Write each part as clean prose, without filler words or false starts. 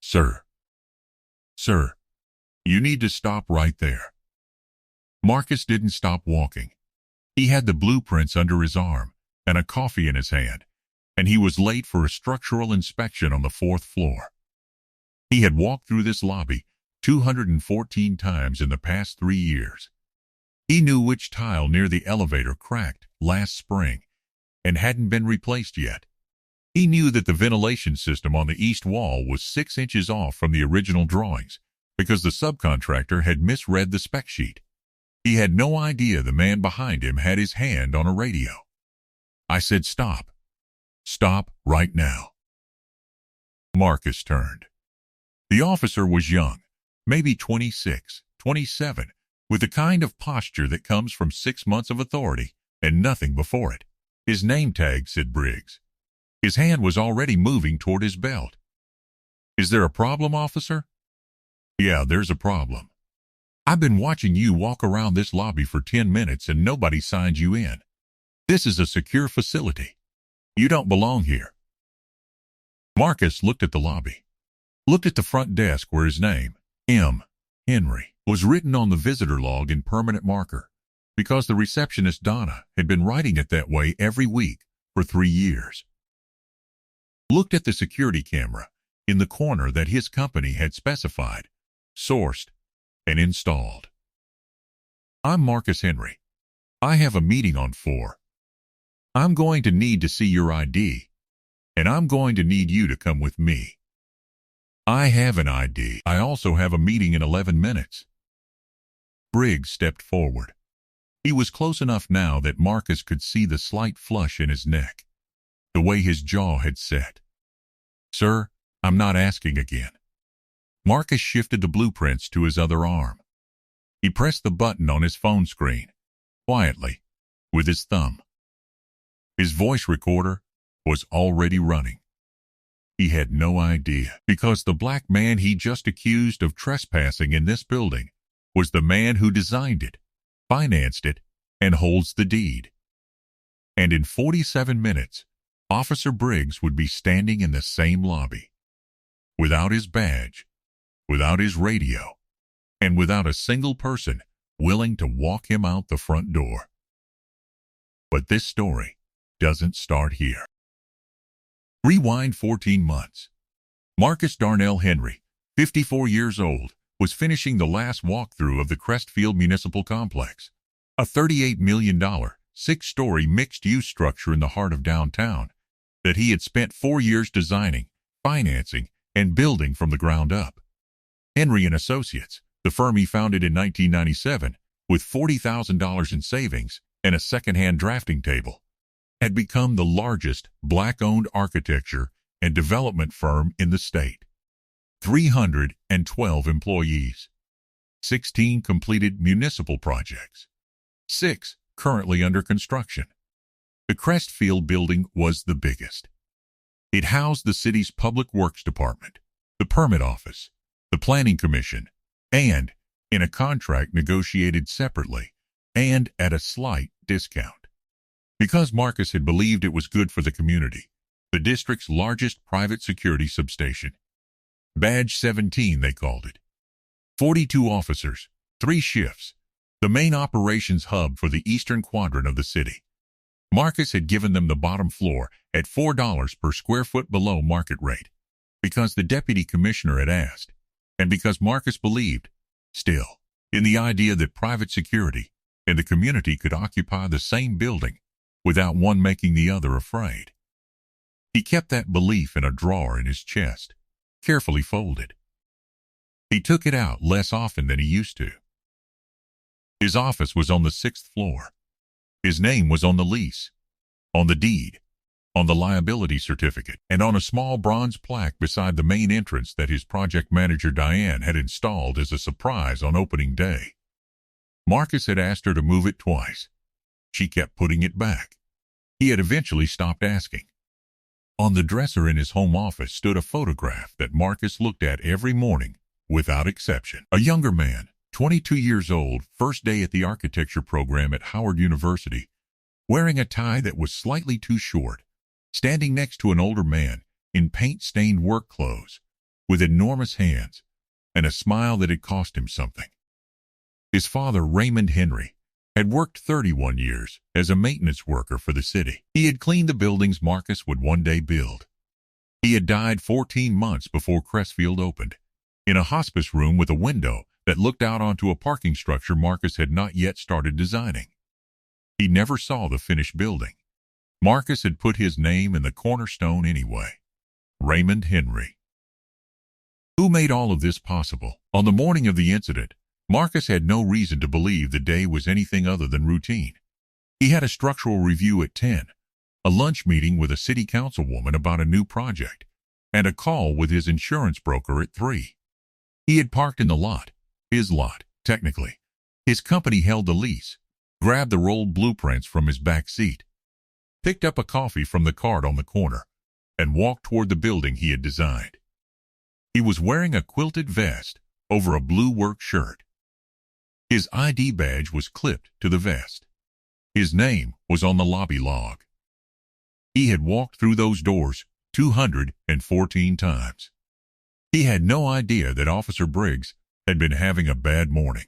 Sir, sir, you need to stop right there. Marcus didn't stop walking. He had the blueprints under his arm and a coffee in his hand, and he was late for a structural inspection on the 4th floor. He had walked through this lobby 214 times in the past 3 years. He knew which tile near the elevator cracked last spring and hadn't been replaced yet. He knew that the ventilation system on the east wall was 6 inches off from the original drawings because the subcontractor had misread the spec sheet. He had no idea the man behind him had his hand on a radio. I said, "Stop. Stop right now." Marcus turned. The officer was young, maybe 26, 27, with the kind of posture that comes from 6 months of authority and nothing before it. His name tag said Briggs. His hand was already moving toward his belt. "Is there a problem, officer?" "Yeah, there's a problem. I've been watching you walk around this lobby for 10 minutes and nobody signed you in. This is a secure facility. You don't belong here." Marcus looked at the lobby, looked at the front desk where his name, M. Henry, was written on the visitor log in permanent marker, because the receptionist Donna had been writing it that way every week for 3 years. Looked at the security camera in the corner that his company had specified, sourced, and installed. "I'm Marcus Henry. I have a meeting on 4. I'm going to need to see your ID, and I'm going to need you to come with me." "I have an ID. I also have a meeting in 11 minutes. Briggs stepped forward. He was close enough now that Marcus could see the slight flush in his neck, the way his jaw had set. "Sir, I'm not asking again." Marcus shifted the blueprints to his other arm. He pressed the button on his phone screen, quietly, with his thumb. His voice recorder was already running. He had no idea, because the black man he just accused of trespassing in this building was the man who designed it, financed it, and holds the deed. And in 47 minutes, Officer Briggs would be standing in the same lobby, without his badge, without his radio, and without a single person willing to walk him out the front door. But this story doesn't start here. Rewind 14 months. Marcus Darnell Henry, 54 years old, was finishing the last walkthrough of the Crestfield Municipal Complex, a $38 million, 6-story mixed-use structure in the heart of downtown that he had spent 4 years designing, financing, and building from the ground up. Henry & Associates, the firm he founded in 1997, with $40,000 in savings and a second-hand drafting table, had become the largest black-owned architecture and development firm in the state. 312 employees, 16 completed municipal projects, 6 currently under construction. The Crestfield building was the biggest. It housed the city's Public Works Department, the Permit Office, the Planning Commission, and, in a contract negotiated separately and at a slight discount, because Marcus had believed it was good for the community, the district's largest private security substation. Badge 17, they called it. 42 officers, 3 shifts, the main operations hub for the eastern quadrant of the city. Marcus had given them the bottom floor at $4 per square foot below market rate, because the deputy commissioner had asked, and because Marcus believed, still, in the idea that private security and the community could occupy the same building without one making the other afraid. He kept that belief in a drawer in his chest, carefully folded. He took it out less often than he used to. His office was on the 6th floor. His name was on the lease, on the deed, on the liability certificate, and on a small bronze plaque beside the main entrance that his project manager Diane had installed as a surprise on opening day. Marcus had asked her to move it twice. She kept putting it back. He had eventually stopped asking. On the dresser in his home office stood a photograph that Marcus looked at every morning, without exception. A younger man, 22 years old, first day at the architecture program at Howard University, wearing a tie that was slightly too short, standing next to an older man in paint-stained work clothes, with enormous hands and a smile that had cost him something. His father, Raymond Henry, had worked 31 years as a maintenance worker for the city. He had cleaned the buildings Marcus would one day build. He had died 14 months before Crestfield opened, in a hospice room with a window that looked out onto a parking structure Marcus had not yet started designing. He never saw the finished building. Marcus had put his name in the cornerstone anyway. Raymond Henry. Who made all of this possible? On the morning of the incident, Marcus had no reason to believe the day was anything other than routine. He had a structural review at 10, a lunch meeting with a city councilwoman about a new project, and a call with his insurance broker at 3. He had parked in the lot, his lot, technically. His company held the lease, grabbed the rolled blueprints from his back seat, picked up a coffee from the cart on the corner, and walked toward the building he had designed. He was wearing a quilted vest over a blue work shirt. His ID badge was clipped to the vest. His name was on the lobby log. He had walked through those doors 214 times. He had no idea that Officer Briggs had been having a bad morning,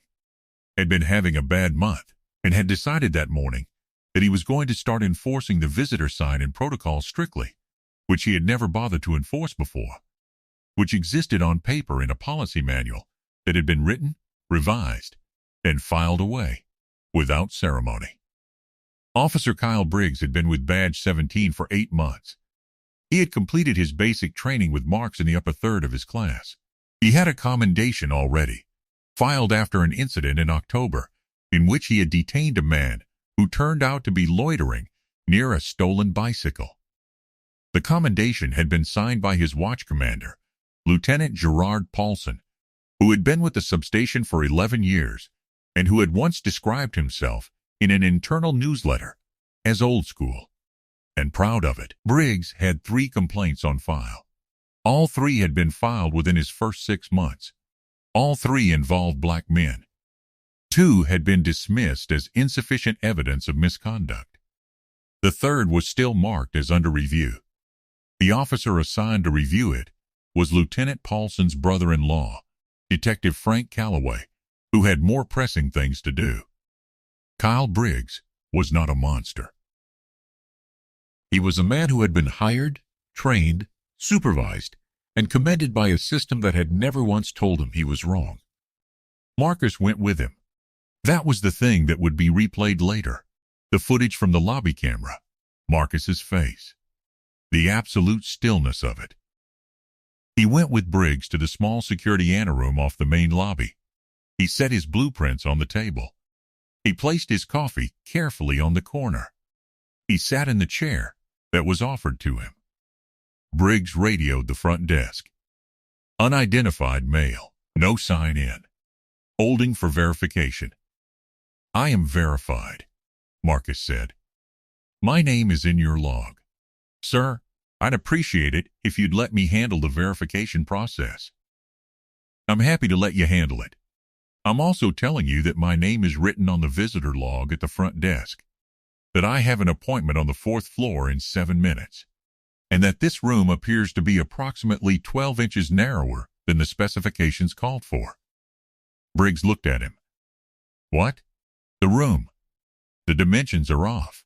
had been having a bad month, and had decided that morning that he was going to start enforcing the visitor sign and protocol strictly, which he had never bothered to enforce before, which existed on paper in a policy manual that had been written, revised, and filed away without ceremony. Officer Kyle Briggs had been with Badge 17 for 8 months. He had completed his basic training with marks in the upper third of his class. He had a commendation already, filed after an incident in October in which he had detained a man who turned out to be loitering near a stolen bicycle. The commendation had been signed by his watch commander, Lieutenant Gerard Paulson, who had been with the substation for 11 years and who had once described himself in an internal newsletter as old school, and proud of it. Briggs had 3 complaints on file. All 3 had been filed within his first 6 months. All 3 involved black men. 2 had been dismissed as insufficient evidence of misconduct. The 3rd was still marked as under review. The officer assigned to review it was Lieutenant Paulson's brother-in-law, Detective Frank Calloway, who had more pressing things to do. Kyle Briggs was not a monster. He was a man who had been hired, trained, supervised, and commended by a system that had never once told him he was wrong. Marcus went with him. That was the thing that would be replayed later, the footage from the lobby camera, Marcus's face, the absolute stillness of it. He went with Briggs to the small security anteroom off the main lobby. He set his blueprints on the table. He placed his coffee carefully on the corner. He sat in the chair that was offered to him. Briggs radioed the front desk. Unidentified male, no sign in. Holding for verification. I am verified, Marcus said. My name is in your log. Sir, I'd appreciate it if you'd let me handle the verification process. I'm happy to let you handle it. I'm also telling you that my name is written on the visitor log at the front desk, that I have an appointment on the 4th floor in 7 minutes, and that this room appears to be approximately 12 inches narrower than the specifications called for. Briggs looked at him. What? The room. The dimensions are off.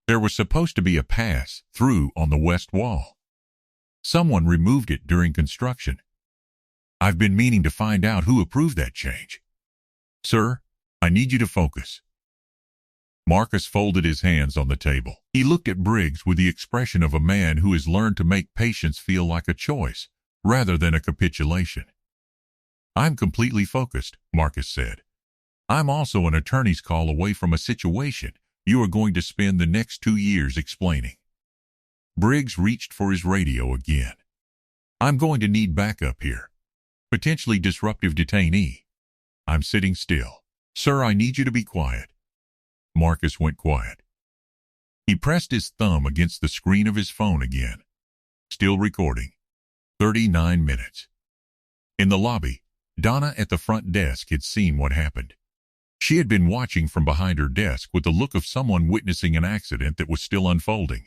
There was supposed to be a pass-through on the west wall. Someone removed it during construction. I've been meaning to find out who approved that change. Sir, I need you to focus. Marcus folded his hands on the table. He looked at Briggs with the expression of a man who has learned to make patience feel like a choice rather than a capitulation. I'm completely focused, Marcus said. I'm also an attorney's call away from a situation you are going to spend the next 2 years explaining. Briggs reached for his radio again. I'm going to need backup here. Potentially disruptive detainee. I'm sitting still. Sir, I need you to be quiet. Marcus went quiet. He pressed his thumb against the screen of his phone again. Still recording. 39 minutes. In the lobby, Donna at the front desk had seen what happened. She had been watching from behind her desk with the look of someone witnessing an accident that was still unfolding.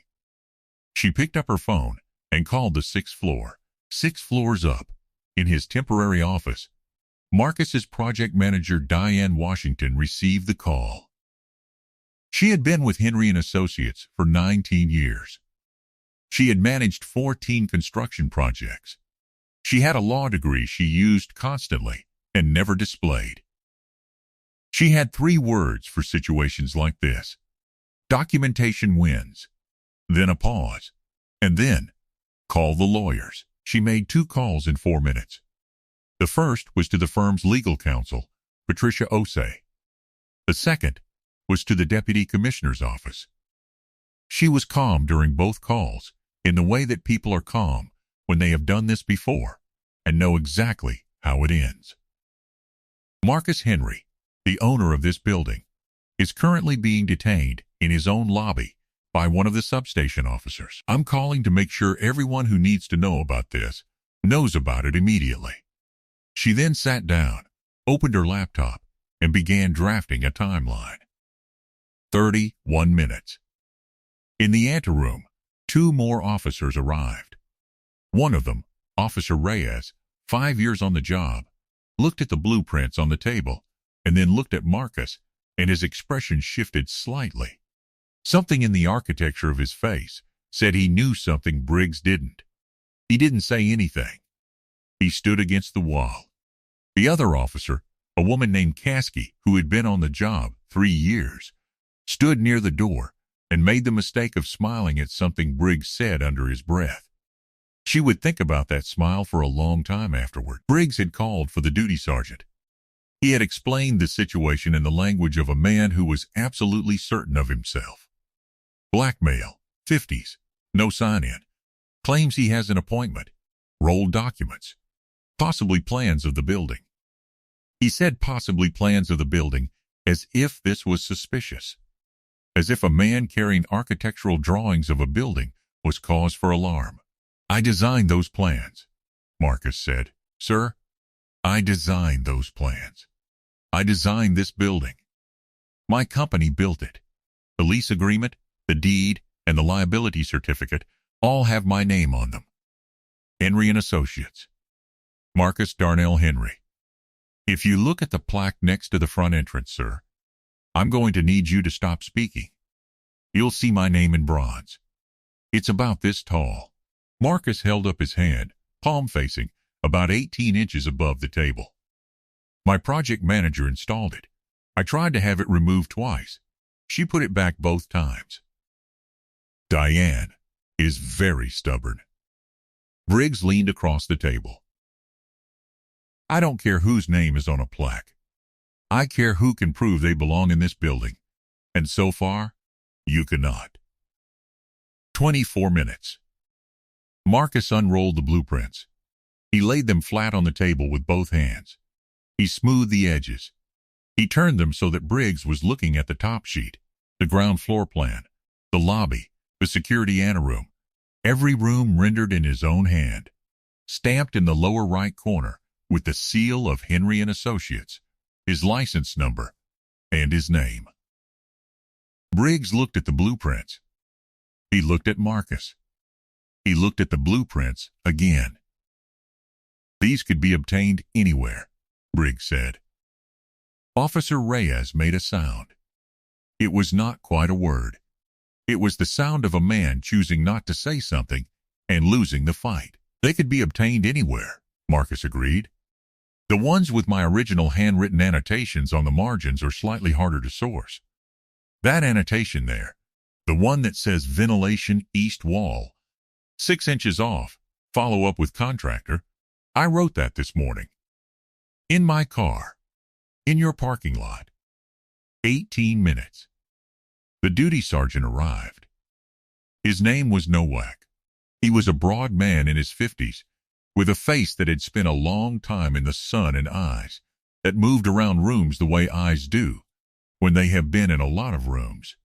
She picked up her phone and called the 6th floor, 6 floors up, in his temporary office, Marcus's project manager Diane Washington received the call. She had been with Henry & Associates for 19 years. She had managed 14 construction projects. She had a law degree she used constantly and never displayed. She had 3 words for situations like this: documentation wins, then a pause, and then call the lawyers. She made 2 calls in 4 minutes. The first was to the firm's legal counsel, Patricia Osei. The second was to the deputy commissioner's office. She was calm during both calls, in the way that people are calm when they have done this before and know exactly how it ends. Marcus Henry, the owner of this building, is currently being detained in his own lobby by one of the substation officers. I'm calling to make sure everyone who needs to know about this knows about it immediately. She then sat down, opened her laptop, and began drafting a timeline. 31 minutes. In the anteroom, 2 more officers arrived. One of them, Officer Reyes, 5 years on the job, looked at the blueprints on the table and then looked at Marcus, and his expression shifted slightly. Something in the architecture of his face said he knew something Briggs didn't. He didn't say anything. He stood against the wall. The other officer, a woman named Caskey, who had been on the job 3 years, stood near the door and made the mistake of smiling at something Briggs said under his breath. She would think about that smile for a long time afterward. Briggs had called for the duty sergeant. He had explained the situation in the language of a man who was absolutely certain of himself. Black male, 50s, no sign-in, claims he has an appointment, rolled documents, possibly plans of the building. He said possibly plans of the building as if this was suspicious, as if a man carrying architectural drawings of a building was cause for alarm. I designed those plans, Marcus said. Sir, I designed those plans. I designed this building. My company built it. The lease agreement, the deed, and the liability certificate all have my name on them. Henry & Associates. Marcus Darnell Henry. If you look at the plaque next to the front entrance, sir, I'm going to need you to stop speaking. You'll see my name in bronze. It's about this tall. Marcus held up his hand, palm facing, about 18 inches above the table. My project manager installed it. I tried to have it removed twice. She put it back both times. Diane is very stubborn. Briggs leaned across the table. I don't care whose name is on a plaque. I care who can prove they belong in this building. And so far, you cannot. 24 minutes. Marcus unrolled the blueprints. He laid them flat on the table with both hands. He smoothed the edges. He turned them so that Briggs was looking at the top sheet, the ground floor plan, the lobby, the security anteroom, every room rendered in his own hand, stamped in the lower right corner with the seal of Henry & Associates, his license number, and his name. Briggs looked at the blueprints. He looked at Marcus. He looked at the blueprints again. These could be obtained anywhere, Briggs said. Officer Reyes made a sound. It was not quite a word. It was the sound of a man choosing not to say something and losing the fight. They could be obtained anywhere, Marcus agreed. The ones with my original handwritten annotations on the margins are slightly harder to source. That annotation there, the one that says ventilation east wall, 6 inches off, follow up with contractor, I wrote that this morning. In my car, in your parking lot. 18 minutes. The duty sergeant arrived. His name was Nowak. He was a broad man in his 50s, with a face that had spent a long time in the sun and eyes that moved around rooms the way eyes do when they have been in a lot of rooms.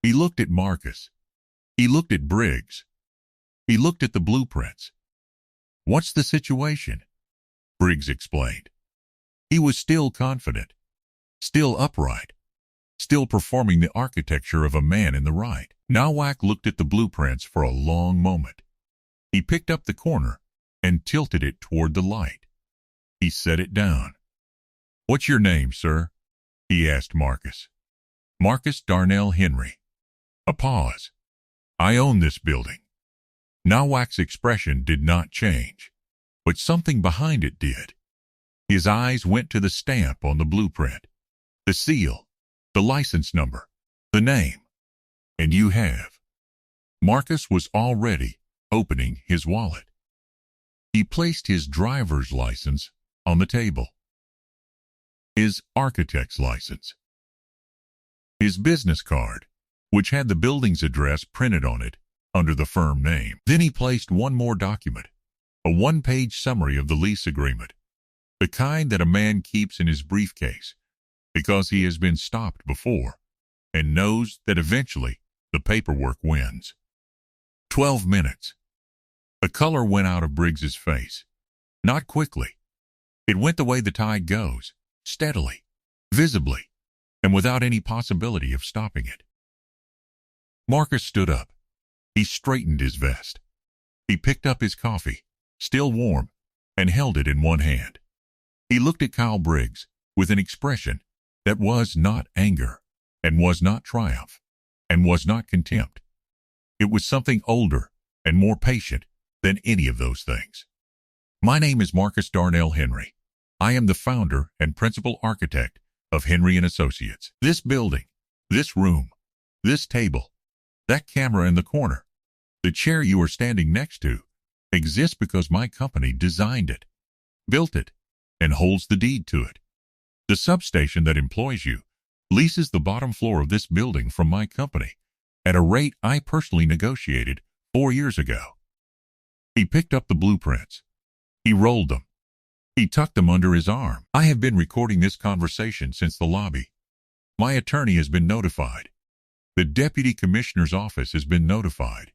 He looked at Marcus. He looked at Briggs. He looked at the blueprints. What's the situation? Briggs explained. He was still confident, still upright, still performing the architecture of a man in the right. Nowak looked at the blueprints for a long moment. He picked up the corner and tilted it toward the light. He set it down. "What's your name, sir?" he asked Marcus. "Marcus Darnell Henry." A pause. "I own this building." Nowak's expression did not change, but something behind it did. His eyes went to the stamp on the blueprint, the seal, the license number, the name. "And you have." Marcus was already opening his wallet. He placed his driver's license on the table, his architect's license, his business card, which had the building's address printed on it under the firm name. Then he placed one more document, a one-page summary of the lease agreement, the kind that a man keeps in his briefcase because he has been stopped before and knows that eventually the paperwork wins. 12 minutes. The color went out of Briggs's face. Not quickly. It went the way the tide goes, steadily, visibly, and without any possibility of stopping it. Marcus stood up. He straightened his vest. He picked up his coffee, still warm, and held it in one hand. He looked at Kyle Briggs with an expression that was not anger, and was not triumph, and was not contempt. It was something older and more patient than any of those things. "My name is Marcus Darnell Henry. I am the founder and principal architect of Henry & Associates. This building, this room, this table, that camera in the corner, the chair you are standing next to, exists because my company designed it, built it, and holds the deed to it. The substation that employs you leases the bottom floor of this building from my company at a rate I personally negotiated 4 years ago." He picked up the blueprints. He rolled them. He tucked them under his arm. "I have been recording this conversation since the lobby. My attorney has been notified. The deputy commissioner's office has been notified.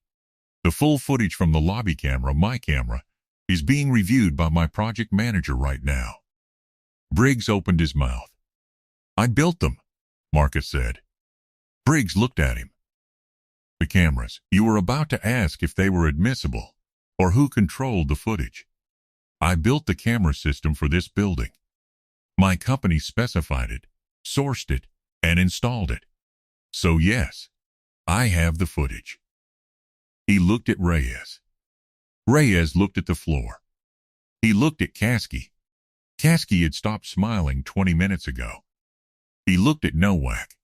The full footage from the lobby camera, my camera, is being reviewed by my project manager right now." Briggs opened his mouth. "I built them," Marcus said. Briggs looked at him. "The cameras. You were about to ask if they were admissible, or who controlled the footage. I built the camera system for this building. My company specified it, sourced it, and installed it. So yes, I have the footage." He looked at Reyes. Reyes looked at the floor. He looked at Caskey. Caskey had stopped smiling 20 minutes ago. He looked at Nowak.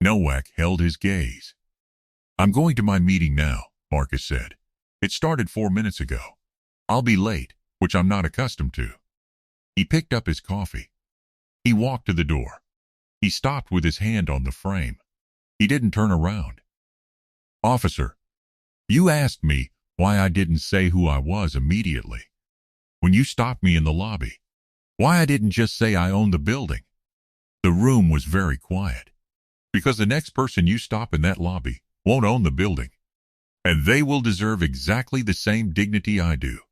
Nowak held his gaze. "I'm going to my meeting now," Marcus said. "It started 4 minutes ago. I'll be late, which I'm not accustomed to." He picked up his coffee. He walked to the door. He stopped with his hand on the frame. He didn't turn around. "Officer, you asked me why I didn't say who I was immediately. When you stopped me in the lobby, why I didn't just say I owned the building. The room was very quiet, because the next person you stop in that lobby won't own the building, and they will deserve exactly the same dignity I do.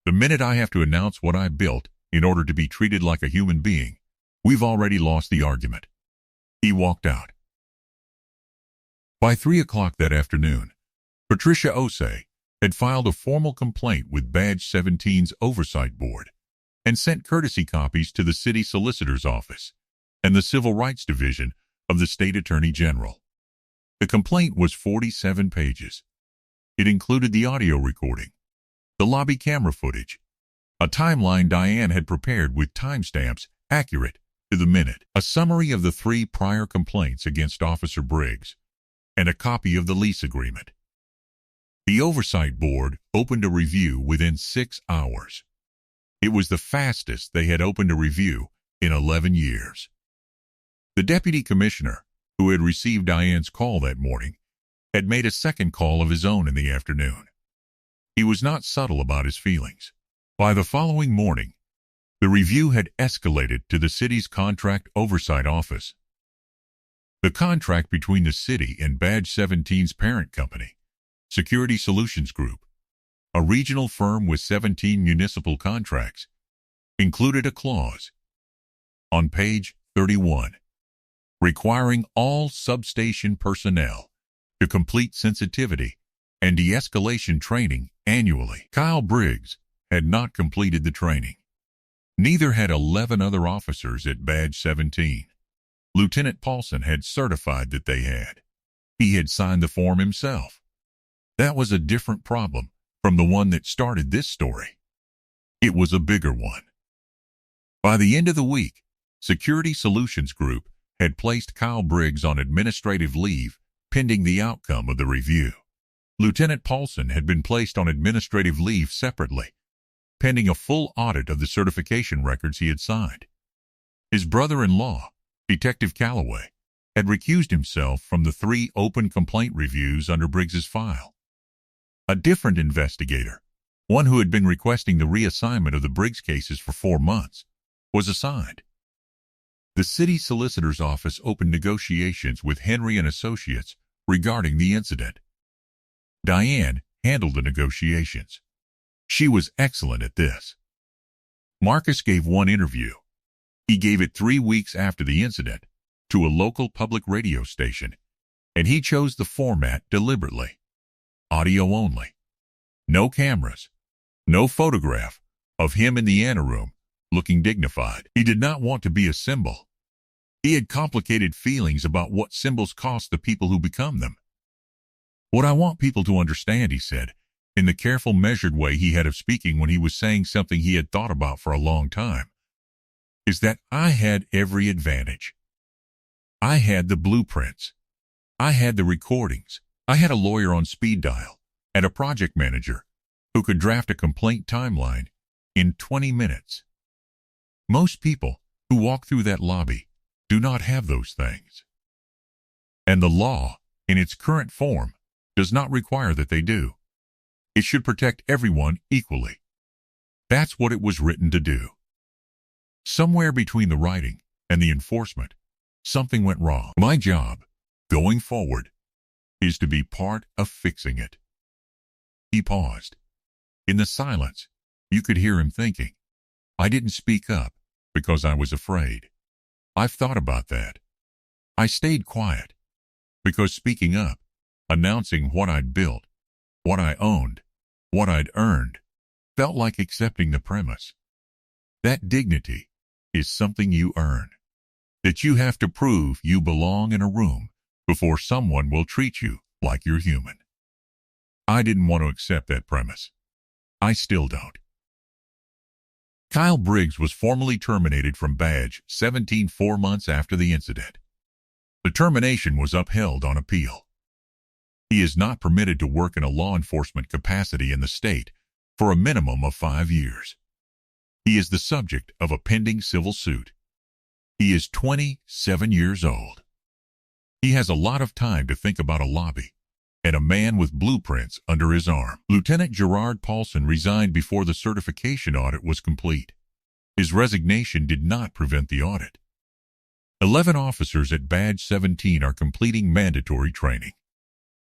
The minute I have to announce what I built in order to be treated like a human being, we've already lost the argument." He walked out. By 3 o'clock that afternoon, Patricia Osei had filed a formal complaint with Badge 17's Oversight Board and sent courtesy copies to the City Solicitor's Office and the Civil Rights Division of the State Attorney General. The complaint was 47 pages. It included the audio recording, the lobby camera footage, a timeline Diane had prepared with timestamps accurate to the minute, a summary of the 3 prior complaints against Officer Briggs, and a copy of the lease agreement. The Oversight Board opened a review within 6 hours. It was the fastest they had opened a review in 11 years. The deputy commissioner, who had received Diane's call that morning, had made a second call of his own in the afternoon. He was not subtle about his feelings. By the following morning, the review had escalated to the city's Contract Oversight Office. The contract between the city and Badge 17's parent company, Security Solutions Group, a regional firm with 17 municipal contracts, included a clause on page 31 requiring all substation personnel to complete sensitivity and de-escalation training annually. Kyle Briggs had not completed the training. Neither had 11 other officers at Badge 17. Lieutenant Paulson had certified that they had. He had signed the form himself. That was a different problem from the one that started this story. It was a bigger one. By the end of the week, Security Solutions Group had placed Kyle Briggs on administrative leave pending the outcome of the review. Lieutenant Paulson had been placed on administrative leave separately, pending a full audit of the certification records he had signed. His brother-in-law, Detective Calloway, had recused himself from the 3 open complaint reviews under Briggs's file. A different investigator, one who had been requesting the reassignment of the Briggs cases for 4 months, was assigned. The city solicitor's office opened negotiations with Henry and Associates regarding the incident. Diane handled the negotiations. She was excellent at this. Marcus gave one interview. He gave it 3 weeks after the incident to a local public radio station, and he chose the format deliberately. Audio only. No cameras. No photograph of him in the anteroom looking dignified. He did not want to be a symbol. He had complicated feelings about what symbols cost the people who become them. What I want people to understand, he said, in the careful, measured way he had of speaking when he was saying something he had thought about for a long time, is that I had every advantage. I had the blueprints. I had the recordings. I had a lawyer on speed dial and a project manager who could draft a complaint timeline in 20 minutes. Most people who walk through that lobby do not have those things. And the law, in its current form, does not require that they do. It should protect everyone equally. That's what it was written to do. Somewhere between the writing and the enforcement, something went wrong. My job, going forward, is to be part of fixing it. He paused. In the silence, you could hear him thinking. I didn't speak up because I was afraid. I've thought about that. I stayed quiet because speaking up, announcing what I'd built, what I owned, what I'd earned, felt like accepting the premise. That dignity is something you earn, that you have to prove you belong in a room before someone will treat you like you're human. I didn't want to accept that premise. I still don't. Kyle Briggs was formally terminated from Badge 17 4 months after the incident. The termination was upheld on appeal. He is not permitted to work in a law enforcement capacity in the state for a minimum of 5 years. He is the subject of a pending civil suit. He is 27 years old. He has a lot of time to think about a lobby and a man with blueprints under his arm. Lieutenant Gerard Paulson resigned before the certification audit was complete. His resignation did not prevent the audit. 11 officers at Badge 17 are completing mandatory training.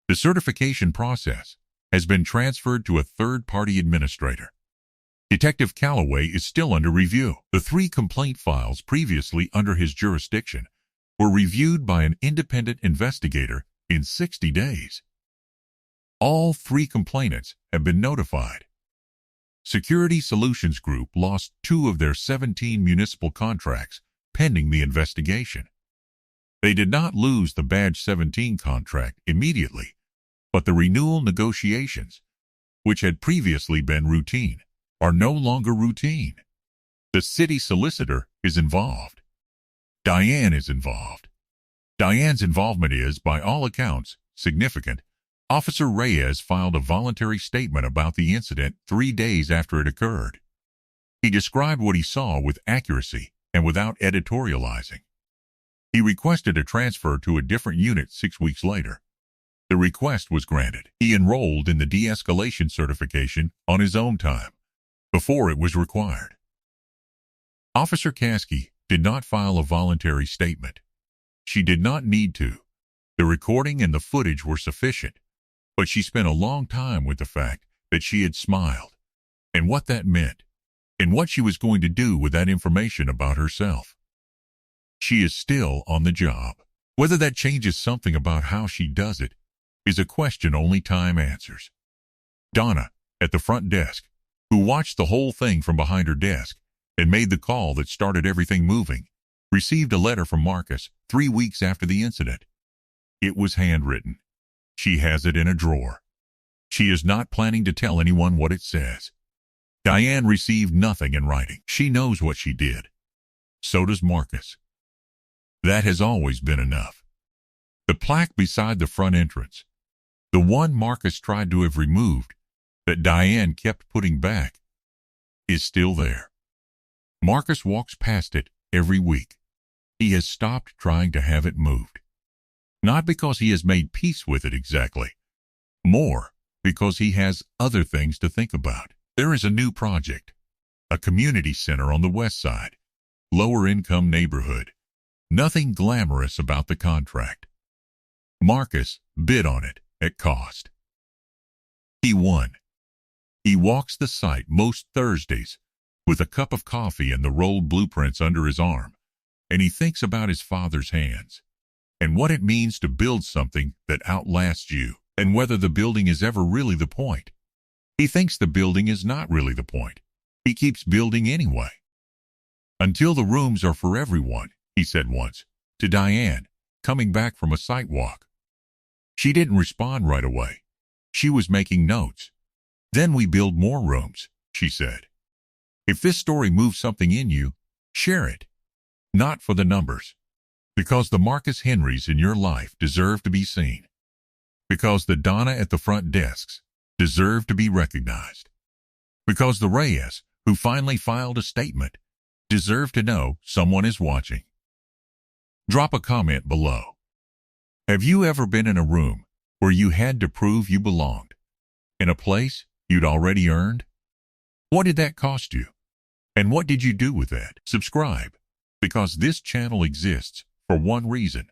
The certification process has been transferred to a third-party administrator. Detective Calloway is still under review. The 3 complaint files previously under his jurisdiction were reviewed by an independent investigator in 60 days. All 3 complainants have been notified. Security Solutions Group lost 2 of their 17 municipal contracts pending the investigation. They did not lose the Badge 17 contract immediately, but the renewal negotiations, which had previously been routine, are no longer routine. The city solicitor is involved. Diane is involved. Diane's involvement is, by all accounts, significant. Officer Reyes filed a voluntary statement about the incident 3 days after it occurred. He described what he saw with accuracy and without editorializing. He requested a transfer to a different unit 6 weeks later. The request was granted. He enrolled in the de-escalation certification on his own time, before it was required. Officer Caskey did not file a voluntary statement. She did not need to. The recording and the footage were sufficient, but she spent a long time with the fact that she had smiled, and what that meant, and what she was going to do with that information about herself. She is still on the job. Whether that changes something about how she does it is a question only time answers. Donna, at the front desk, who watched the whole thing from behind her desk and made the call that started everything moving, received a letter from Marcus 3 weeks after the incident. It was handwritten. She has it in a drawer. She is not planning to tell anyone what it says. Diane received nothing in writing. She knows what she did. So does Marcus. That has always been enough. The plaque beside the front entrance, the one Marcus tried to have removed, that Diane kept putting back, is still there. Marcus walks past it every week. He has stopped trying to have it moved. Not because he has made peace with it exactly. More because he has other things to think about. There is a new project, a community center on the west side, lower income neighborhood. Nothing glamorous about the contract. Marcus bid on it at cost. He won. He walks the site most Thursdays with a cup of coffee and the rolled blueprints under his arm, and he thinks about his father's hands and what it means to build something that outlasts you, and whether the building is ever really the point. He thinks the building is not really the point. He keeps building anyway. Until the rooms are for everyone, he said once to Diane, coming back from a site walk. She didn't respond right away. She was making notes. Then we build more rooms, she said. If this story moves something in you, share it. Not for the numbers. Because the Marcus Henrys in your life deserve to be seen. Because the Donna at the front desks deserve to be recognized. Because the Reyes, who finally filed a statement, deserve to know someone is watching. Drop a comment below. Have you ever been in a room where you had to prove you belonged? In a place you'd already earned? What did that cost you? And what did you do with that? Subscribe, because this channel exists for one reason: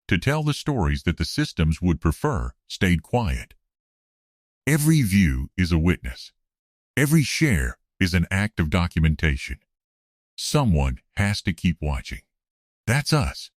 to tell the stories that the systems would prefer stayed quiet. Every view is a witness. Every share is an act of documentation. Someone has to keep watching. That's us.